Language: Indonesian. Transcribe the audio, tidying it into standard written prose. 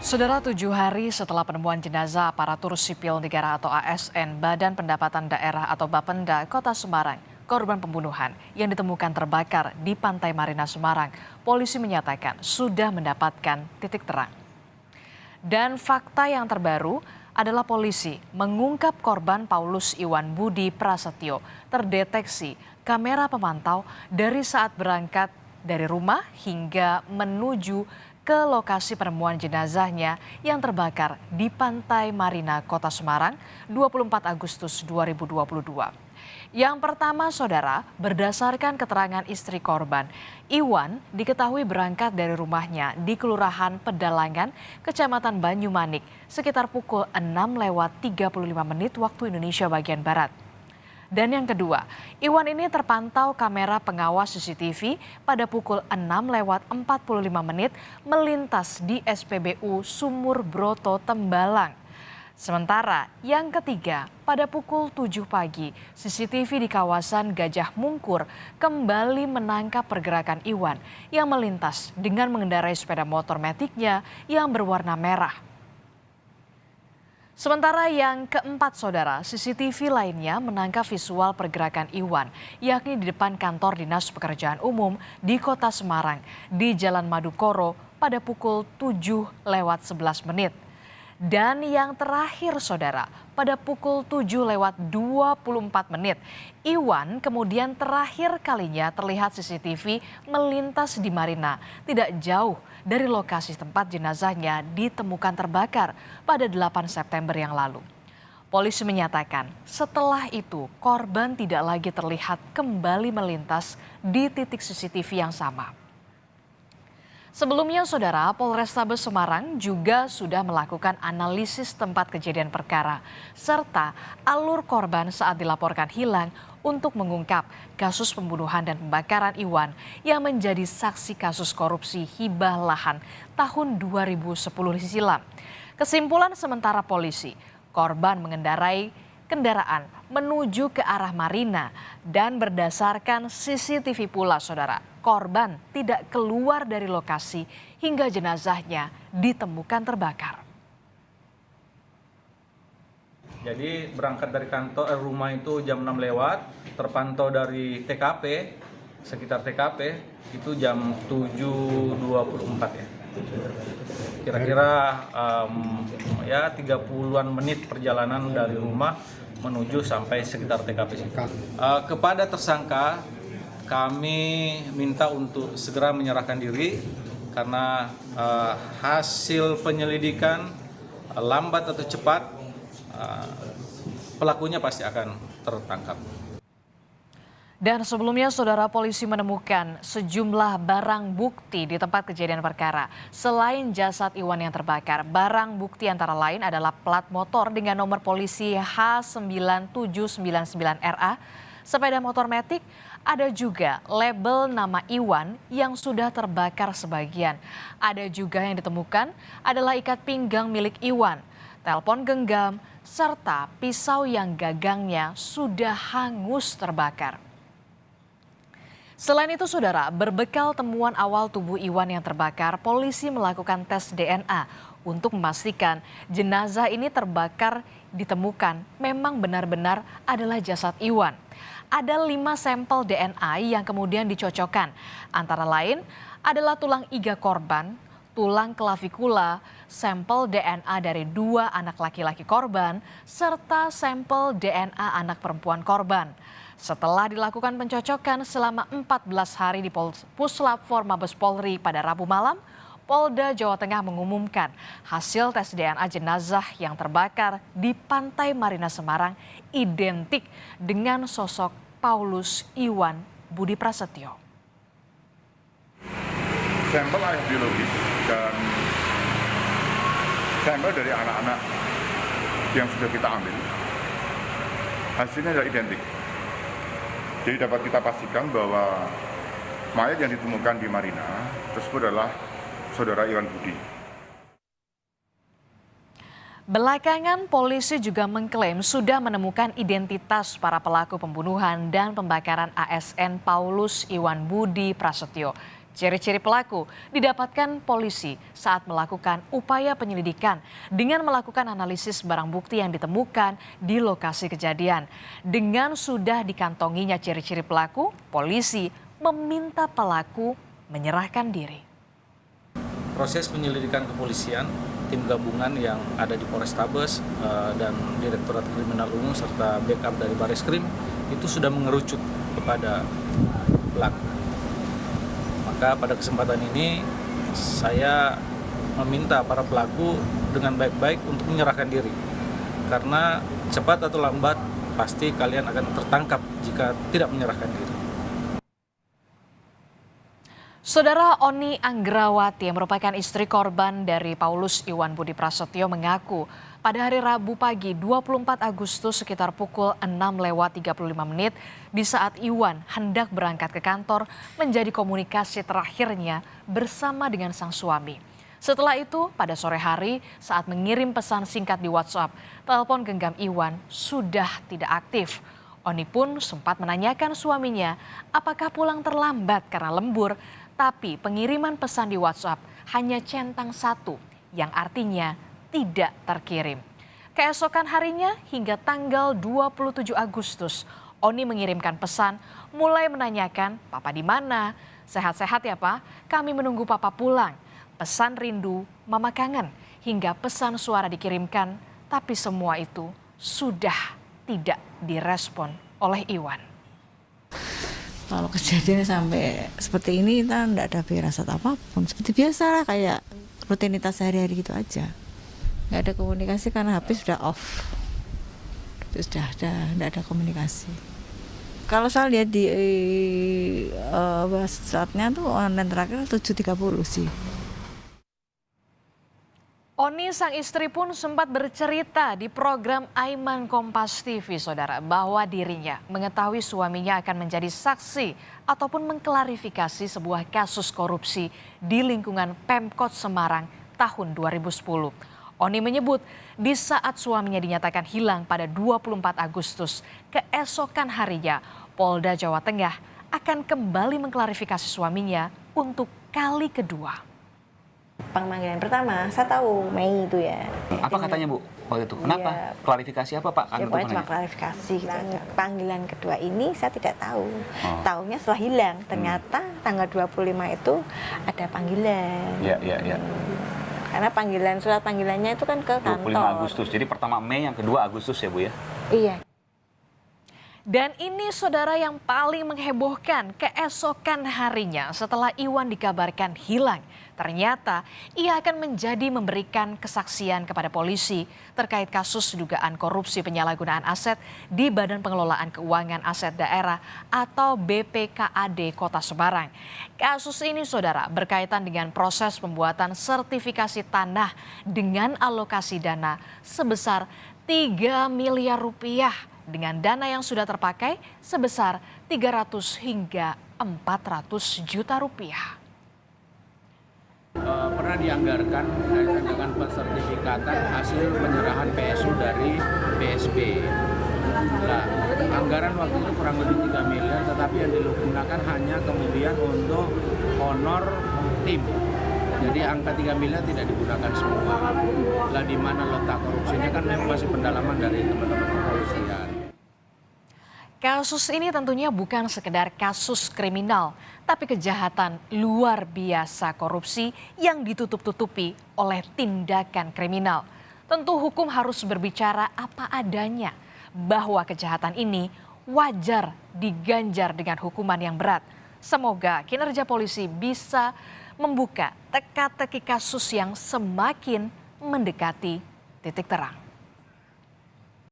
Saudara, 7 hari setelah penemuan jenazah aparatur sipil negara atau ASN Badan Pendapatan Daerah atau Bapenda Kota Semarang, korban pembunuhan yang ditemukan terbakar di Pantai Marina Semarang, polisi menyatakan sudah mendapatkan titik terang. Dan fakta yang terbaru adalah polisi mengungkap korban Paulus Iwan Budi Prasetyo terdeteksi kamera pemantau dari saat berangkat dari rumah hingga menuju ke lokasi penemuan jenazahnya yang terbakar di Pantai Marina Kota Semarang 24 Agustus 2022. Yang pertama, saudara, berdasarkan keterangan istri korban, Iwan diketahui berangkat dari rumahnya di Kelurahan Pedalangan, Kecamatan Banyumanik, sekitar pukul 6:35 waktu Indonesia bagian Barat. Dan yang kedua, Iwan ini terpantau kamera pengawas CCTV pada pukul 6:45 melintas di SPBU Sumur Broto Tembalang. Sementara yang ketiga, pada pukul 7 pagi, CCTV di kawasan Gajah Mungkur kembali menangkap pergerakan Iwan yang melintas dengan mengendarai sepeda motor metiknya yang berwarna merah. Sementara yang keempat, saudara, CCTV lainnya menangkap visual pergerakan Iwan, yakni di depan kantor Dinas Pekerjaan Umum di Kota Semarang di Jalan Madukoro pada pukul 7:11. Dan yang terakhir, saudara, pada pukul 7:24, Iwan kemudian terakhir kalinya terlihat CCTV melintas di Marina, tidak jauh dari lokasi tempat jenazahnya ditemukan terbakar pada 8 September yang lalu. Polisi menyatakan setelah itu korban tidak lagi terlihat kembali melintas di titik CCTV yang sama. Sebelumnya, saudara, Polrestabes Semarang juga sudah melakukan analisis tempat kejadian perkara serta alur korban saat dilaporkan hilang untuk mengungkap kasus pembunuhan dan pembakaran Iwan yang menjadi saksi kasus korupsi hibah lahan tahun 2010 silam. Kesimpulan sementara polisi, korban mengendarai kendaraan menuju ke arah Marina dan berdasarkan CCTV pula, saudara, korban tidak keluar dari lokasi hingga jenazahnya ditemukan terbakar. Jadi berangkat dari kantor rumah itu jam 6 lewat, terpantau dari TKP, sekitar TKP itu jam 7:24 ya. Kira-kira ya 30-an menit perjalanan dari rumah menuju sampai sekitar TKP situ. Kepada tersangka kami minta untuk segera menyerahkan diri karena hasil penyelidikan lambat atau cepat pelakunya pasti akan tertangkap. Dan sebelumnya, saudara, polisi menemukan sejumlah barang bukti di tempat kejadian perkara. Selain jasad Iwan yang terbakar, barang bukti antara lain adalah plat motor dengan nomor polisi H9799RA, sepeda motor metik, ada juga label nama Iwan yang sudah terbakar sebagian. Ada juga yang ditemukan adalah ikat pinggang milik Iwan, telepon genggam, serta pisau yang gagangnya sudah hangus terbakar. Selain itu, saudara, berbekal temuan awal tubuh Iwan yang terbakar, polisi melakukan tes DNA untuk memastikan jenazah ini terbakar ditemukan memang benar-benar adalah jasad Iwan. Ada 5 sampel DNA yang kemudian dicocokkan, antara lain adalah tulang iga korban, tulang klavikula, sampel DNA dari 2 anak laki-laki korban, serta sampel DNA anak perempuan korban. Setelah dilakukan pencocokan selama 14 hari di Puslap For Mabes Polri pada Rabu malam, Polda Jawa Tengah mengumumkan hasil tes DNA jenazah yang terbakar di Pantai Marina Semarang identik dengan sosok Paulus Iwan Budi Prasetyo. Sampel ayah biologis dan sampel dari anak-anak yang sudah kita ambil, hasilnya adalah identik. Jadi dapat kita pastikan bahwa mayat yang ditemukan di Marina tersebut adalah saudara Iwan Budi. Belakangan polisi juga mengklaim sudah menemukan identitas para pelaku pembunuhan dan pembakaran ASN Paulus Iwan Budi Prasetyo. Ciri-ciri pelaku didapatkan polisi saat melakukan upaya penyelidikan dengan melakukan analisis barang bukti yang ditemukan di lokasi kejadian. Dengan sudah dikantonginya ciri-ciri pelaku, polisi meminta pelaku menyerahkan diri. Proses penyelidikan kepolisian, tim gabungan yang ada di Polrestabes dan Direktorat Kriminal Umum serta backup dari Bareskrim itu sudah mengerucut kepada pelaku. Maka pada kesempatan ini saya meminta para pelaku dengan baik-baik untuk menyerahkan diri. Karena cepat atau lambat pasti kalian akan tertangkap jika tidak menyerahkan diri. Saudara Oni Anggrawati yang merupakan istri korban dari Paulus Iwan Budi Prasetyo mengaku pada hari Rabu pagi 24 Agustus sekitar pukul 6:35 di saat Iwan hendak berangkat ke kantor menjadi komunikasi terakhirnya bersama dengan sang suami. Setelah itu pada sore hari saat mengirim pesan singkat di WhatsApp, telepon genggam Iwan sudah tidak aktif. Oni pun sempat menanyakan suaminya apakah pulang terlambat karena lembur, tapi pengiriman pesan di WhatsApp hanya centang satu yang artinya tidak terkirim. Keesokan harinya hingga tanggal 27 Agustus, Oni mengirimkan pesan mulai menanyakan, "Papa di mana? Sehat-sehat ya, Pak? Kami menunggu Papa pulang." Pesan rindu, Mama kangen, hingga pesan suara dikirimkan, tapi semua itu sudah tidak direspon oleh Iwan. Kalau kejadian sampai seperti ini kita tidak ada firasat apapun. Seperti biasa lah, kayak rutinitas sehari-hari gitu aja. Nggak ada komunikasi karena HP sudah off. Sudah tidak ada komunikasi. Kalau saya lihat di WhatsApp-nya tuh online terakhir 7.30 sih. Oni sang istri pun sempat bercerita di program Aiman Kompas TV, saudara, bahwa dirinya mengetahui suaminya akan menjadi saksi ataupun mengklarifikasi sebuah kasus korupsi di lingkungan Pemkot Semarang tahun 2010. Oni menyebut di saat suaminya dinyatakan hilang pada 24 Agustus, keesokan harinya Polda Jawa Tengah akan kembali mengklarifikasi suaminya untuk kali kedua. Pemanggilan pertama, saya tahu Mei itu ya. Apa katanya Bu waktu itu? Kenapa? Ya, klarifikasi apa Pak? ya pokoknya cuma klarifikasi gitu aja. Panggilan kedua ini saya tidak tahu. Tahunya setelah hilang, ternyata tanggal 25 itu ada panggilan. Iya. Karena panggilan, surat panggilannya itu kan ke kantor. 25 Agustus, jadi pertama Mei, yang kedua Agustus ya Bu ya? Iya. Dan ini saudara yang paling menghebohkan, keesokan harinya setelah Iwan dikabarkan hilang, ternyata ia akan menjadi memberikan kesaksian kepada polisi terkait kasus dugaan korupsi penyalahgunaan aset di Badan Pengelolaan Keuangan Aset Daerah atau BPKAD Kota Semarang. Kasus ini saudara berkaitan dengan proses pembuatan sertifikasi tanah dengan alokasi dana sebesar 3 miliar rupiah dengan dana yang sudah terpakai sebesar 300 hingga 400 juta rupiah. Pernah dianggarkan kaitan dengan pensertifikatan hasil penyerahan PSU dari BSP. Nah, anggaran waktu itu kurang lebih 3 miliar, tetapi yang digunakan hanya kemudian untuk honor tim. Jadi angka 3 miliar tidak digunakan semua. Lah di mana letak korupsinya kan memang masih pendalaman dari teman-teman kepolisian. Kasus ini tentunya bukan sekedar kasus kriminal, tapi kejahatan luar biasa korupsi yang ditutup-tutupi oleh tindakan kriminal. Tentu hukum harus berbicara apa adanya, bahwa kejahatan ini wajar diganjar dengan hukuman yang berat. Semoga kinerja polisi bisa membuka teka-teki kasus yang semakin mendekati titik terang.